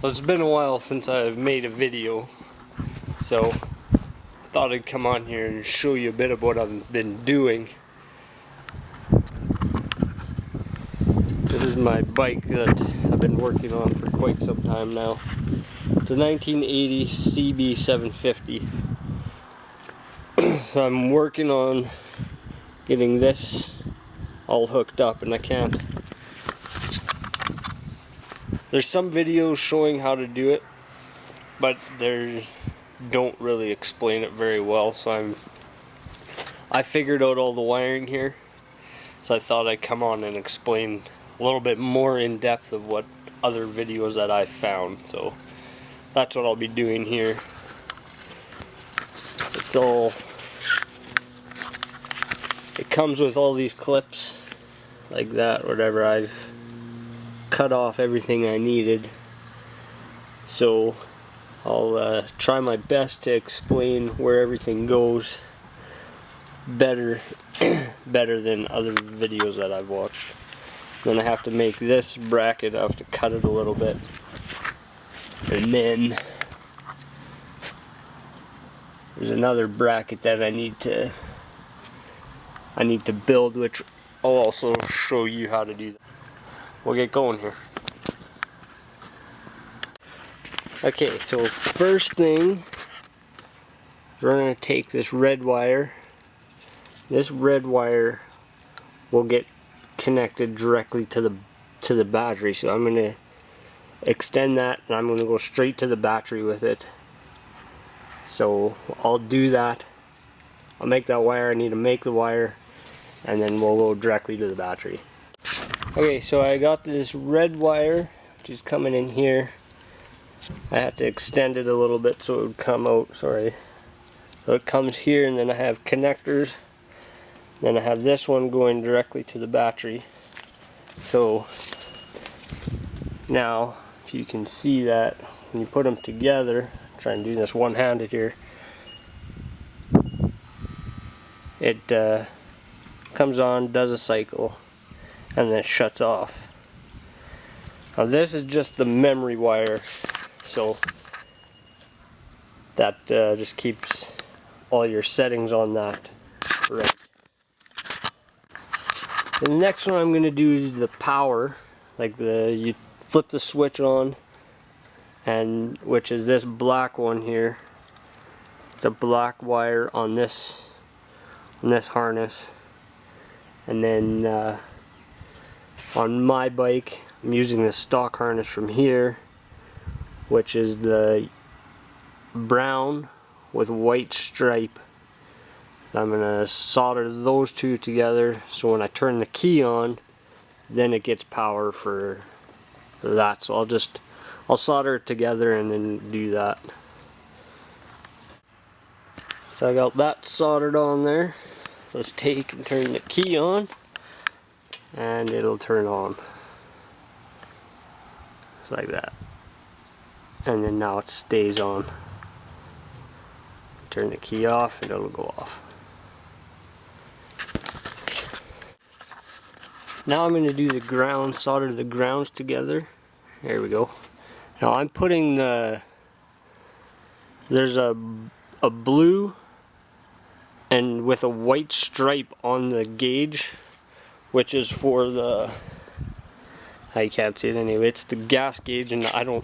Well, it's been a while since I've made a video, so I thought I'd come on here and show you a bit of what I've been doing. This is my bike that I've been working on for quite some time now. It's a 1980 cb750. So I'm working on getting this all hooked up, and I can't. There's some videos showing how to do it, but they don't really explain it very well, so I figured out all the wiring here, so I thought I'd come on and explain a little bit more in depth of what other videos that I found. So that's what I'll be doing here. It comes with all these clips like that, whatever. I've cut off everything I needed, so I'll try my best to explain where everything goes better than other videos that I've watched. Then I have to make this bracket. I have to cut it a little bit, and then there's another bracket that I need to build, which I'll also show you how to do that. We'll get going here. Okay, so first thing, we're going to take this red wire. This red wire will get connected directly to the battery. So I'm going to extend that, and I'm going to go straight to the battery with it. So I'll do that. I'll make that wire. I need to make the wire, and then we'll go directly to the battery. Okay, so I got this red wire, which is coming in here. I have to extend it a little bit so it would come out, sorry. So it comes here, and then I have connectors. Then I have this one going directly to the battery. So now, if you can see that, when you put them together, try and do this one-handed here, it comes on, does a cycle, and then it shuts off. Now this is just the memory wire, so that just keeps all your settings on that right. The next one I'm going to do is the power, like you flip the switch on, and which is this black one here. It's a black wire on this harness, and then on my bike I'm using the stock harness from here, which is the brown with white stripe. I'm going to solder those two together, so when I turn the key on, then it gets power for that. So I'll solder it together and then do that. So I got that soldered on there. Let's take and turn the key on, and it'll turn on. Just like that. And then now it stays on. Turn the key off and it'll go off. Now I'm going to do the ground, solder the grounds together. There we go. Now I'm putting there's a blue and with a white stripe on the gauge, which is for I can't see it anyway, it's the gas gauge, and I don't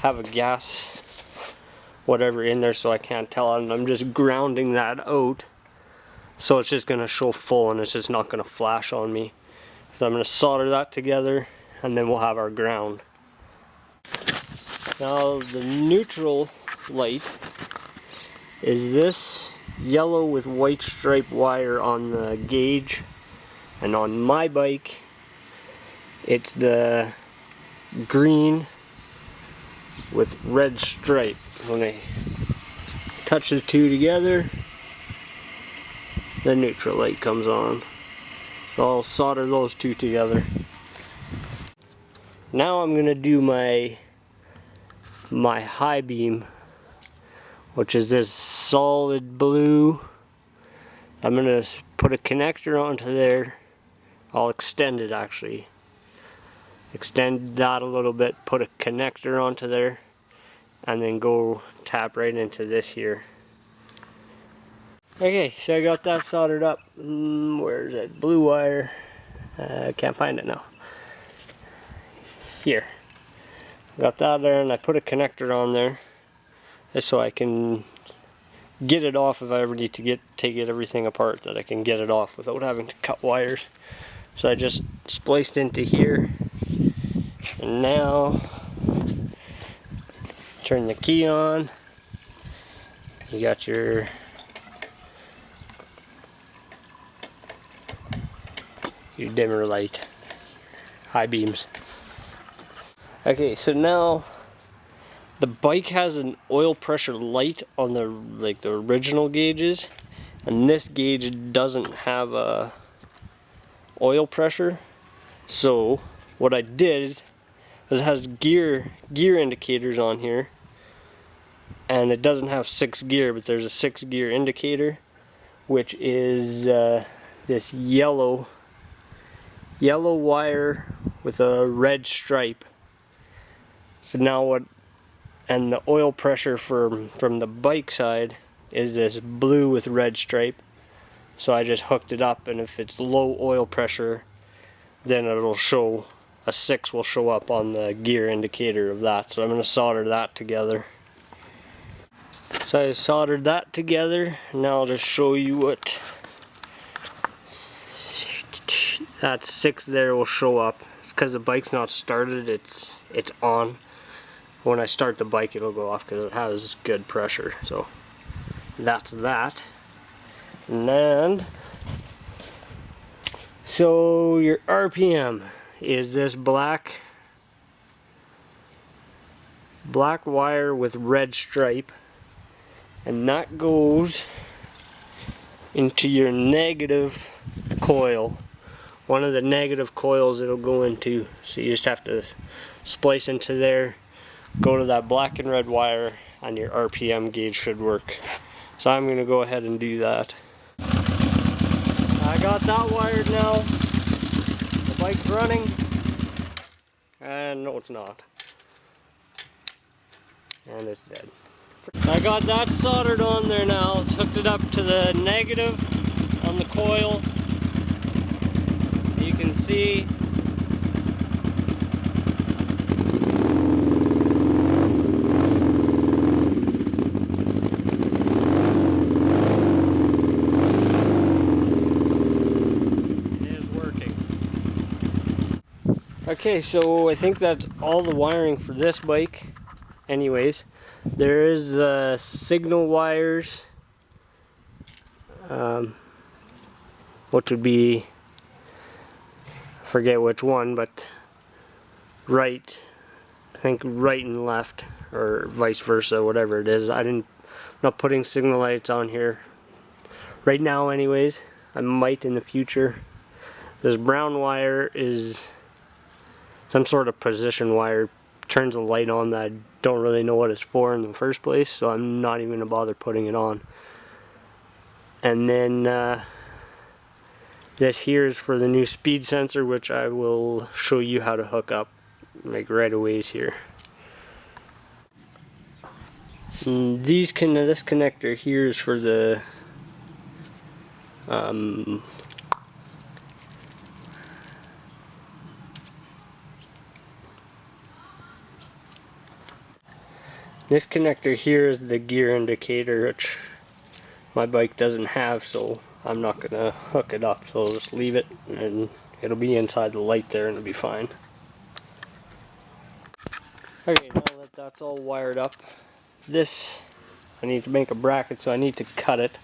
have a gas whatever in there, so I can't tell, and I'm just grounding that out, so it's just going to show full and it's just not going to flash on me. So I'm going to solder that together, and then we'll have our ground. Now the neutral light is this yellow with white stripe wire on the gauge, and on my bike it's the green with red stripe. When I touch the two together, the neutral light comes on. So I'll solder those two together. Now I'm going to do my high beam, which is this solid blue. I'm going to put a connector onto there. I'll extend it actually. extend that a little bit, put a connector onto there, and then go tap right into this here. Okay, so I got that soldered up. Where's that blue wire? I can't find it now. Here. Got that there, and I put a connector on there just so I can get it off if I ever need to take everything apart, that I can get it off without having to cut wires. So I just spliced into here, and now turn the key on. You got your dimmer light, high beams. Okay, so now the bike has an oil pressure light on the original gauges, and this gauge doesn't have a oil pressure. So what I did is it has gear indicators on here, and it doesn't have 6 gear, but there's a 6 gear indicator, which is this yellow wire with a red stripe. So now and the oil pressure from the bike side is this blue with red stripe. So I just hooked it up, and if it's low oil pressure, then it'll show, a 6 will show up on the gear indicator of that. So I'm going to solder that together. So I soldered that together. Now I'll just show you what that 6 there will show up. It's because the bike's not started, it's on. When I start the bike, it'll go off because it has good pressure. So that's that. And so your RPM is this black wire with red stripe, and that goes into your negative coil. One of the negative coils it'll go into. So you just have to splice into there, go to that black and red wire, and your RPM gauge should work. So I'm going to go ahead and do that. I got that wired now. The bike's running. And no, it's not. And it's dead. I got that soldered on there now. It's hooked it up to the negative on the coil. You can see okay, so I think that's all the wiring for this bike. Anyways, there is the signal wires, which would be, I forget which one, but right, I think right and left, or vice versa, whatever it is. I'm not putting signal lights on here right now anyways. I might in the future. This brown wire is some sort of position wire, turns a light on that I don't really know what it's for in the first place, so I'm not even going to bother putting it on. And then this here is for the new speed sensor, which I will show you how to hook up like right away here. And this connector here is for the this connector here is the gear indicator, which my bike doesn't have, so I'm not going to hook it up, so I'll just leave it, and it'll be inside the light there and it'll be fine. Okay, now that that's all wired up, this, I need to make a bracket, so I need to cut it.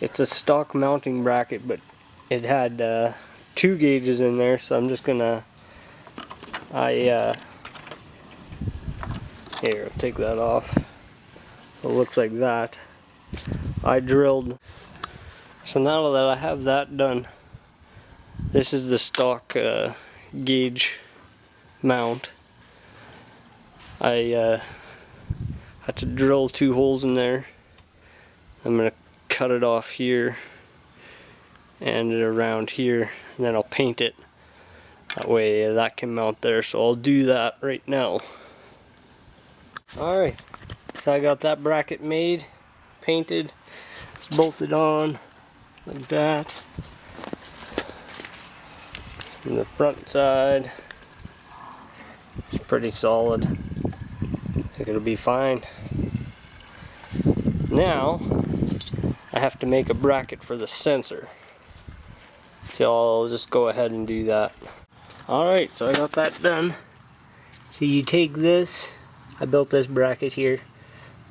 It's a stock mounting bracket, but it had 2 gauges in there, so I'm just going to, here, I'll take that off. It looks like that. I drilled. So now that I have that done, this is the stock gauge mount. I had to drill 2 holes in there. I'm going to cut it off here and around here, and then I'll paint it. That way that can mount there, so I'll do that right now. Alright, so I got that bracket made, painted, it's bolted on like that. And the front side is pretty solid. I think it'll be fine. Now I have to make a bracket for the sensor. So I'll just go ahead and do that. Alright, so I got that done. So you take this, I built this bracket here.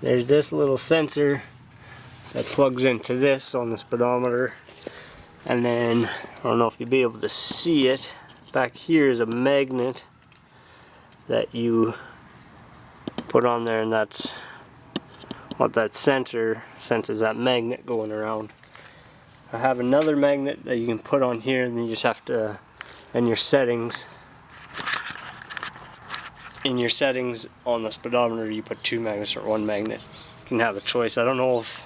There's this little sensor that plugs into this on the speedometer. And then, I don't know if you'll be able to see it, back here is a magnet that you put on there, and that's what that sensor senses, that magnet going around. I have another magnet that you can put on here, and then you just have to, in your settings on the speedometer, you put 2 magnets or 1 magnet. You can have a choice. I don't know if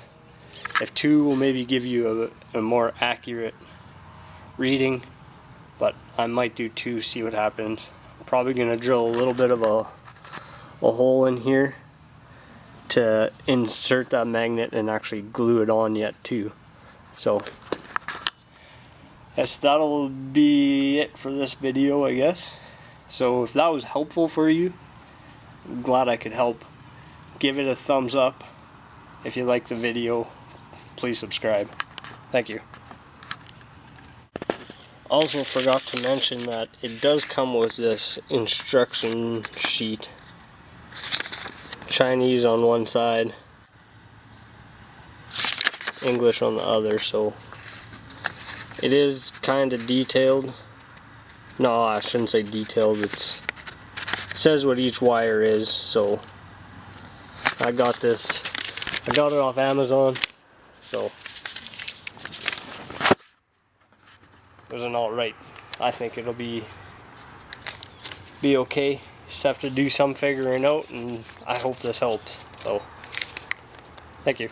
2 will maybe give you a more accurate reading, but I might do 2, see what happens. I'm probably going to drill a little bit of a hole in here to insert that magnet and actually glue it on yet too. So yes, that'll be it for this video, I guess. So if that was helpful for you, I'm glad I could help. Give it a thumbs up. If you like the video, please subscribe. Thank you. Also forgot to mention that it does come with this instruction sheet. Chinese on one side, English on the other, so it is kind of detailed. No, I shouldn't say detailed. It says what each wire is, so I got this. I got it off Amazon, so it was an alright. I think it'll be okay. Just have to do some figuring out, and I hope this helps. So, thank you.